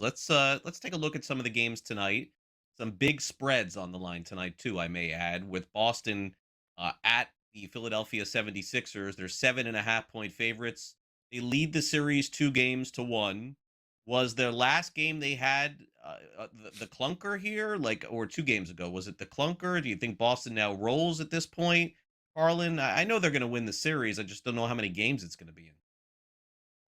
Let's take a look at some of the games tonight. Some big spreads on the line tonight too, I may add, with Boston at the Philadelphia 76ers. They're 7.5 point favorites. They lead the series 2 games to 1. Was their last game they had the clunker here, like, or 2 games ago? Was it the clunker? Do you think Boston now rolls at this point? Carlin, I know they're going to win the series. I just don't know how many games it's going to be in.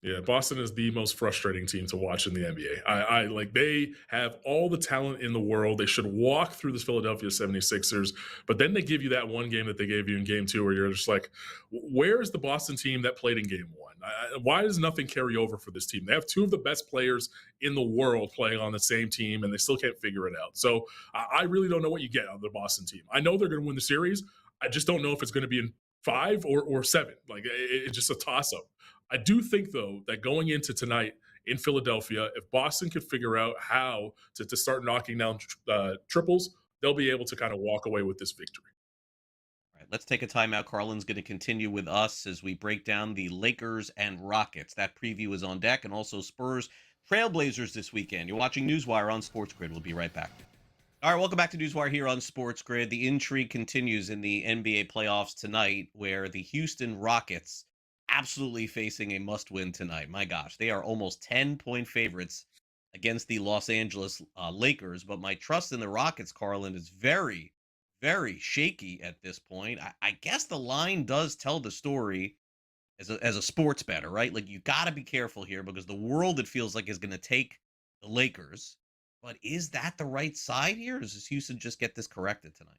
Yeah, Boston is the most frustrating team to watch in the NBA. I like they have all the talent in the world. They should walk through this Philadelphia 76ers, but then they give you that one game that they gave you in game two where you're just like, where's the Boston team that played in game one? Why does nothing carry over for this team? They have two of the best players in the world playing on the same team, and they still can't figure it out. So I really don't know what you get out of the Boston team. I know they're going to win the series. I just don't know if it's going to be in five or seven. Like it's just a toss up. I do think, though, that going into tonight in Philadelphia, if Boston could figure out how to start knocking down triples, they'll be able to kind of walk away with this victory. All right, let's take a timeout. Carlin's going to continue with us as we break down the Lakers and Rockets. That preview is on deck, and also Spurs Trailblazers this weekend. You're watching NewsWire on SportsGrid. We'll be right back. All right, welcome back to NewsWire here on SportsGrid. The intrigue continues in the NBA playoffs tonight, where the Houston Rockets absolutely facing a must-win tonight. My gosh, they are almost 10-point favorites against the Los Angeles Lakers, but my trust in the Rockets, Carlin, is very, very shaky at this point. I guess the line does tell the story as a sports better, right? Like, you got to be careful here because the world, it feels like, is going to take the Lakers. But is that the right side here? Or does Houston just get this corrected tonight?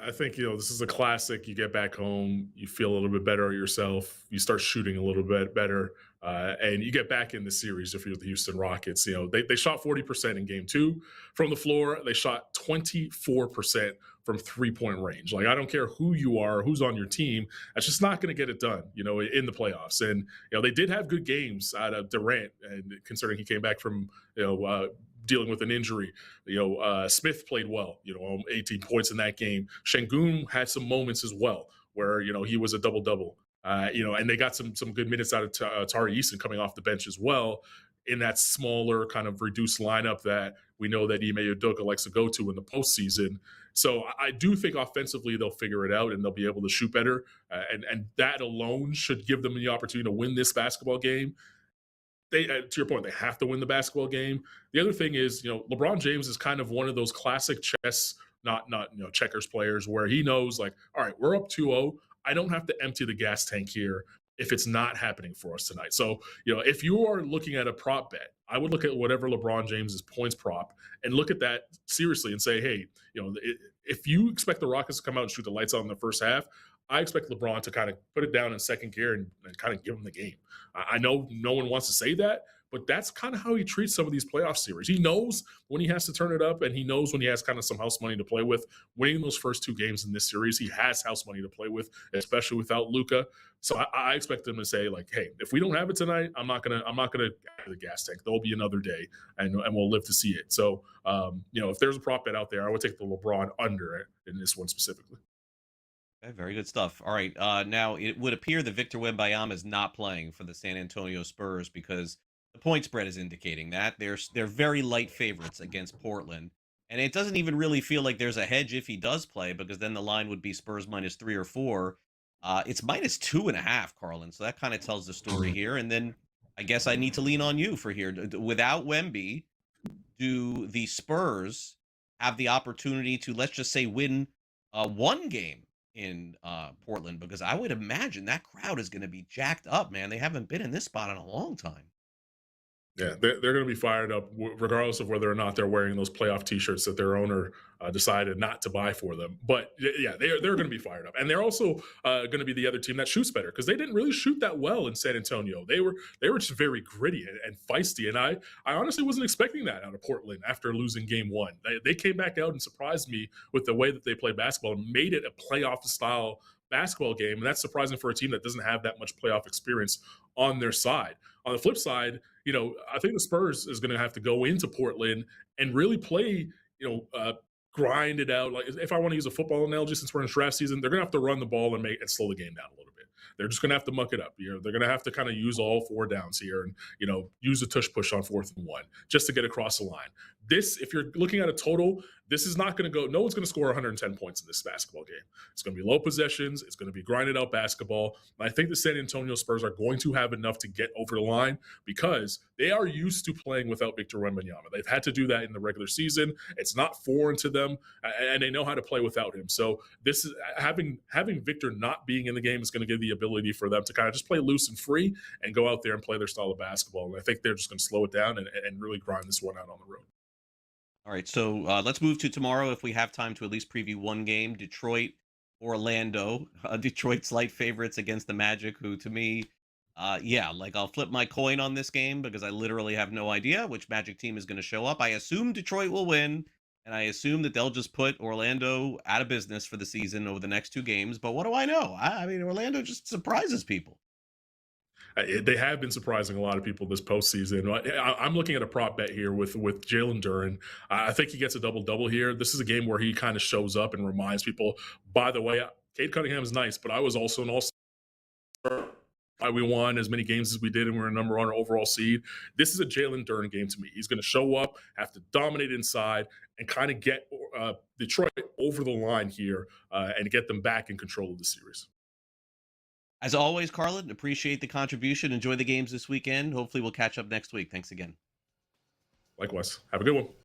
I think, this is a classic. You get back home, you feel a little bit better yourself, you start shooting a little bit better, and you get back in the series if you're the Houston Rockets. They shot 40% in game two from the floor. They shot 24% from 3-point range. Like, I don't care who you are, who's on your team, that's just not going to get it done, in the playoffs. And, they did have good games out of Durant, and considering he came back from, dealing with an injury. Smith played well, 18 points in that game. Şengün had some moments as well where, he was a double-double. And they got some good minutes out of Tari Eason coming off the bench as well in that smaller kind of reduced lineup that we know that Ime Udoka likes to go to in the postseason. So I do think offensively they'll figure it out and they'll be able to shoot better. And that alone should give them the opportunity to win this basketball game. To your point, they have to win the basketball game. The other thing is, LeBron James is kind of one of those classic chess, not checkers players where he knows, like, all right, we're up 2-0. I don't have to empty the gas tank here if it's not happening for us tonight. So, if you are looking at a prop bet, I would look at whatever LeBron James's points prop and look at that seriously and say, hey, if you expect the Rockets to come out and shoot the lights out in the first half, I expect LeBron to kind of put it down in second gear and kind of give him the game. I know no one wants to say that, but that's kind of how he treats some of these playoff series. He knows when he has to turn it up, and he knows when he has kind of some house money to play with. Winning those first 2 games in this series, he has house money to play with, especially without Luka. So I expect them to say, like, hey, if we don't have it tonight, I'm not gonna add the gas tank. There'll be another day, and we'll live to see it. So if there's a prop bet out there, I would take the LeBron under it in this one specifically. Okay, very good stuff. All right. Now, it would appear that Victor Wembanyama is not playing for the San Antonio Spurs because the point spread is indicating that they're very light favorites against Portland, and it doesn't even really feel like there's a hedge if he does play because then the line would be Spurs -3 or 4. It's -2.5, Carlin. So that kind of tells the story here. And then I guess I need to lean on you for here. Without Wemby, do the Spurs have the opportunity to, let's just say, win one game in Portland? Because I would imagine that crowd is going to be jacked up, man. They haven't been in this spot in a long time. Yeah, they're going to be fired up regardless of whether or not they're wearing those playoff T-shirts that their owner decided not to buy for them. But yeah, they're going to be fired up, and they're also going to be the other team that shoots better because they didn't really shoot that well in San Antonio. They were just very gritty and feisty, and I honestly wasn't expecting that out of Portland after losing Game One. They came back out and surprised me with the way that they played basketball and made it a playoff style basketball game, and that's surprising for a team that doesn't have that much playoff experience on their side. On the flip side, I think the Spurs is going to have to go into Portland and really play, grind it out. Like, if I want to use a football analogy, since we're in draft season, they're going to have to run the ball and slow the game down a little bit. They're just going to have to muck it up. They're going to have to kind of use all 4 downs here and, use a tush push on 4th and 1 just to get across the line. If you're looking at a total, this is not going to go, no one's going to score 110 points in this basketball game. It's going to be low possessions. It's going to be grinded out basketball. And I think the San Antonio Spurs are going to have enough to get over the line because they are used to playing without Victor Wembanyama. They've had to do that in the regular season. It's not foreign to them, and they know how to play without him. So this is having Victor not being in the game is going to give the ability for them to kind of just play loose and free and go out there and play their style of basketball. And I think they're just going to slow it down and really grind this one out on the road. All right, so let's move to tomorrow if we have time to at least preview one game. Detroit, Orlando. Detroit's light favorites against the Magic, who to me, I'll flip my coin on this game because I literally have no idea which Magic team is going to show up. I assume Detroit will win, and I assume that they'll just put Orlando out of business for the season over the next 2 games. But what do I know? I mean, Orlando just surprises people. They have been surprising a lot of people this postseason. I'm looking at a prop bet here with Jalen Duren. I think he gets a double-double here. This is a game where he kind of shows up and reminds people, by the way, Cade Cunningham is nice, but I was also an all-star. We won as many games as we did, and we're a number 1 overall seed. This is a Jalen Duren game to me. He's going to show up, have to dominate inside, and kind of get Detroit over the line here and get them back in control of the series. As always, Carlin, appreciate the contribution. Enjoy the games this weekend. Hopefully we'll catch up next week. Thanks again. Likewise. Have a good one.